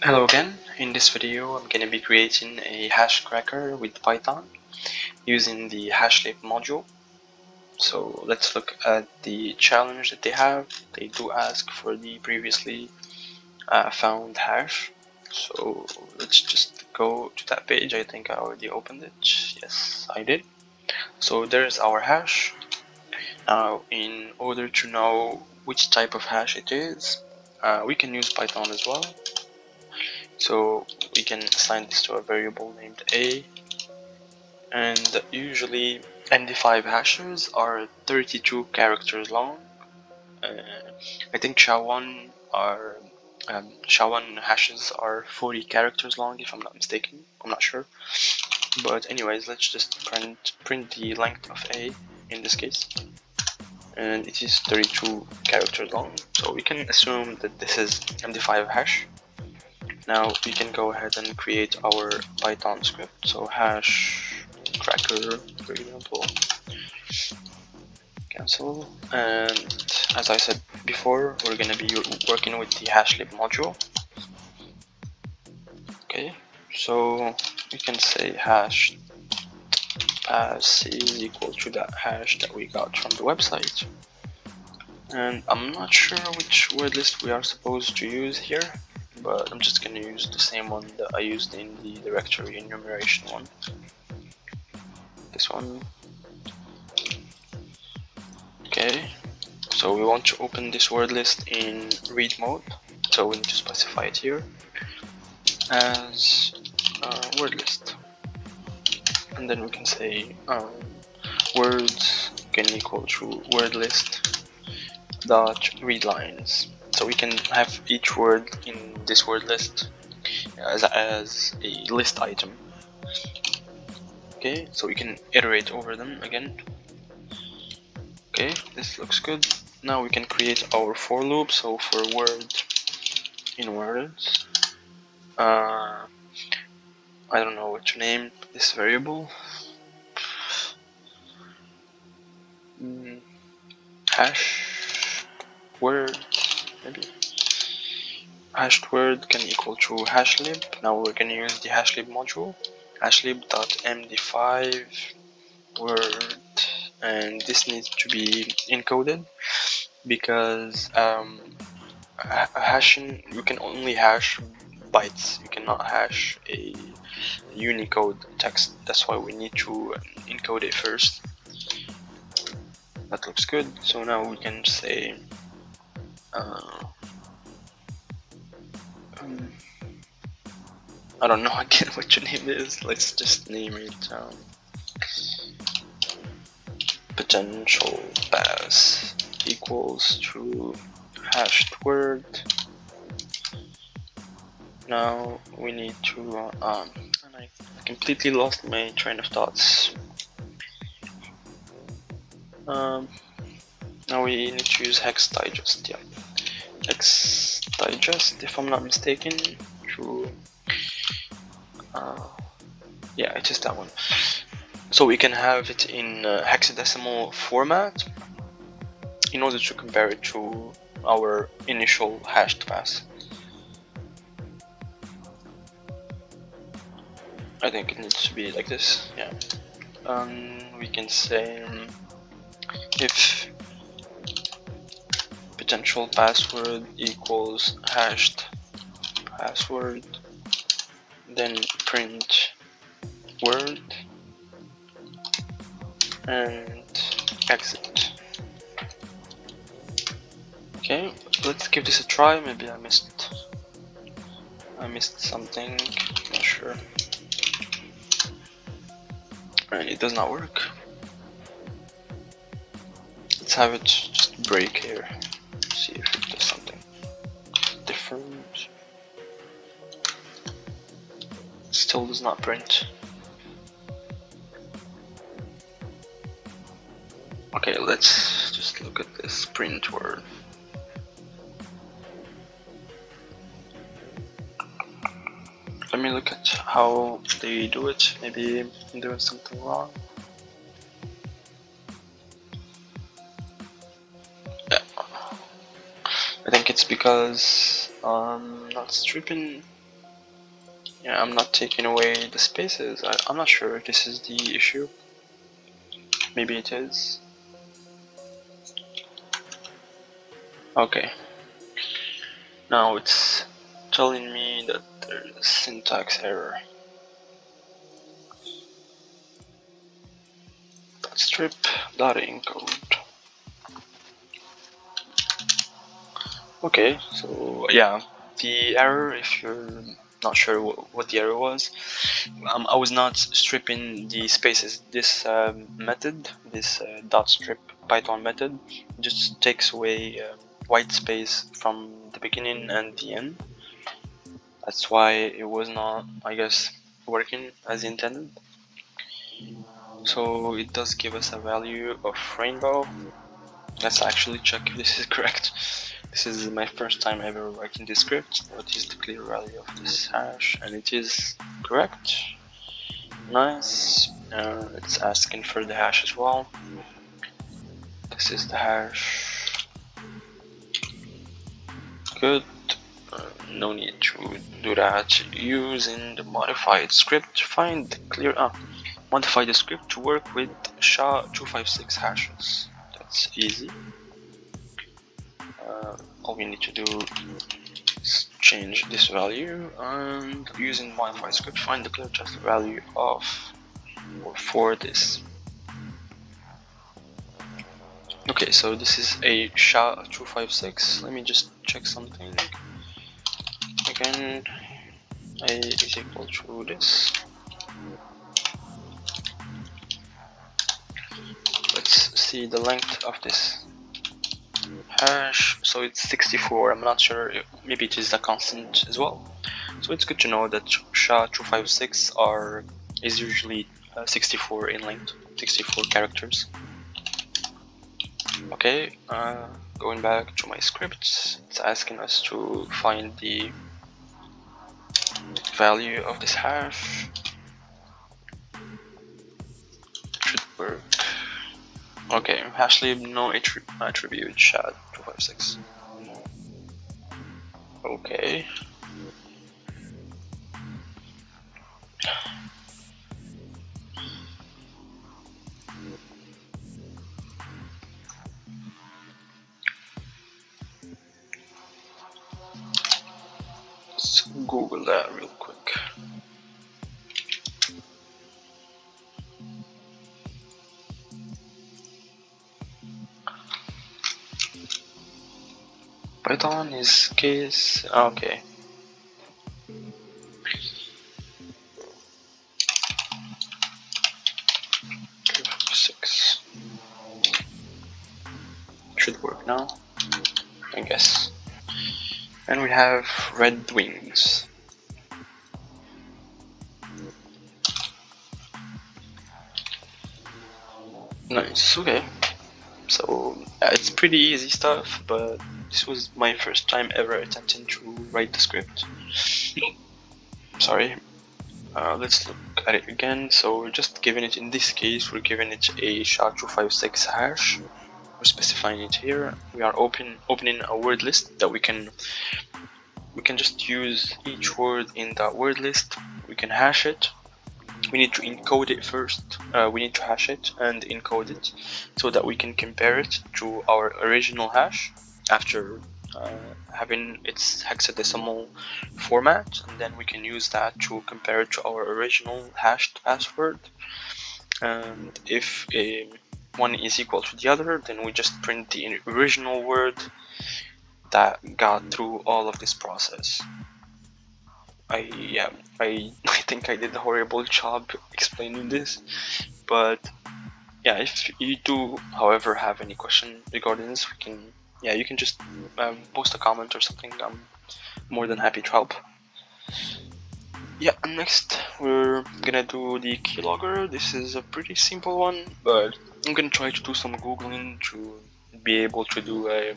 Hello again. In this video I'm going to be creating a hash cracker with Python using the hashlib module. So let's look at the challenge that they have. They do ask for the previously found hash. So let's just go to that page. I think I already opened it. Yes, I did. So there's our hash. Now in order to know which type of hash it is, we can use Python as well. So we can assign this to a variable named a, and usually MD5 hashes are 32 characters long. I think SHA1 hashes are 40 characters long, if I'm not mistaken. I'm not sure, but anyways, let's just print the length of a in this case, and it is 32 characters long. So we can assume that this is MD5 hash. Now we can go ahead and create our Python script. So hash cracker, for example, cancel. And as I said before, we're going to be working with the hashlib module. Okay, so we can say hash pass is equal to that hash that we got from the website. And I'm not sure which word list we are supposed to use here, but I'm just going to use the same one that I used in the directory enumeration one. This one. Okay, so we want to open this word list in read mode, so we need to specify it here as word list, and then we can say words can equal to word list dot read lines. So we can have each word in this word list as a list item. Okay, so we can iterate over them again. Okay, this looks good. Now we can create our for loop. So for word in words, I don't know what to name this variable. Hash word, maybe. Hashed word can equal to hashlib. Now we're going to use the hashlib module, hashlib.md5 word, and this needs to be encoded because hashing, you can only hash bytes, you cannot hash a Unicode text. That's why we need to encode it first. That looks good. So now we can say I don't know again what your name is. Let's just name it potential pass equals to hashed word. Now we need to and I completely lost my train of thoughts. Now we need to use hex digest. Yeah, hex digest, if I'm not mistaken. To yeah, it is that one. So we can have it in hexadecimal format in order to compare it to our initial hashed pass. I think it needs to be like this. Yeah. We can say if potential password equals hashed password, then print word and exit. Okay, let's give this a try. Maybe I missed something, not sure. And it does not work. Let's have it just break here, see if it does something different. Still does not print. Okay, let's just look at this print word. Let me look at how they do it. Maybe I'm doing something wrong. Yeah. I think it's because I'm not stripping Yeah, I'm not taking away the spaces. I'm not sure if this is the issue. Maybe it is. Okay. Now it's telling me that there's a syntax error. Strip data encode. Okay, so yeah, the error, if you're not sure what the error was, I was not stripping the spaces. This method, this dot strip Python method, just takes away white space from the beginning and the end. That's why it was not, I guess, working as intended. So it does give us a value of rainbow. Let's actually check if this is correct. This is my first time ever writing this script. What is the clear value of this hash? And it is correct. Nice. It's asking for the hash as well. This is the hash. Good. No need to do that. Using the modified script, find the clear. Modify the script to work with SHA256 hashes. That's easy. All we need to do is change this value, and using modify script, find the clear test value of or for this. Okay, so this is a SHA256. Let me just check something. Again, a is equal to this. Let's see the length of this hash. So it's 64. I'm not sure, maybe it is a constant as well. So it's good to know that SHA256 is usually 64 in length, 64 characters. Okay, going back to my script, it's asking us to find the value of this hash. Should work. Okay, hashlib no attribute SHA256. Okay. Let's Google that real quick. Python is case. Okay. Should work now, I guess. And we have red wings. Nice. Okay. So it's pretty easy stuff, but this was my first time ever attempting to write the script. Sorry. Let's look at it again. So we're just giving it, in this case, we're giving it a SHA256 hash. We're specifying it here. We are opening a word list that we can just use each word in that word list. We can hash it. We need to encode it first. We need to hash it and encode it so that we can compare it to our original hash after having its hexadecimal format, and then we can use that to compare it to our original hashed password. And if one is equal to the other, then we just print the original word that got through all of this process. I think I did a horrible job explaining this, but yeah, if you do, however, have any question regarding this, you can just post a comment or something. I'm more than happy to help. Yeah, next we're gonna do the keylogger. This is a pretty simple one, but I'm gonna try to do some googling to be able to do a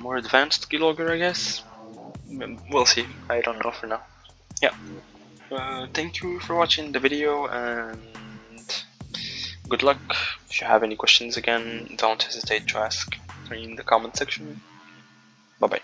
more advanced keylogger, I guess. We'll see. I don't know for now. Yeah. Thank you for watching the video, and good luck. If you have any questions, again, don't hesitate to ask in the comment section. Bye bye.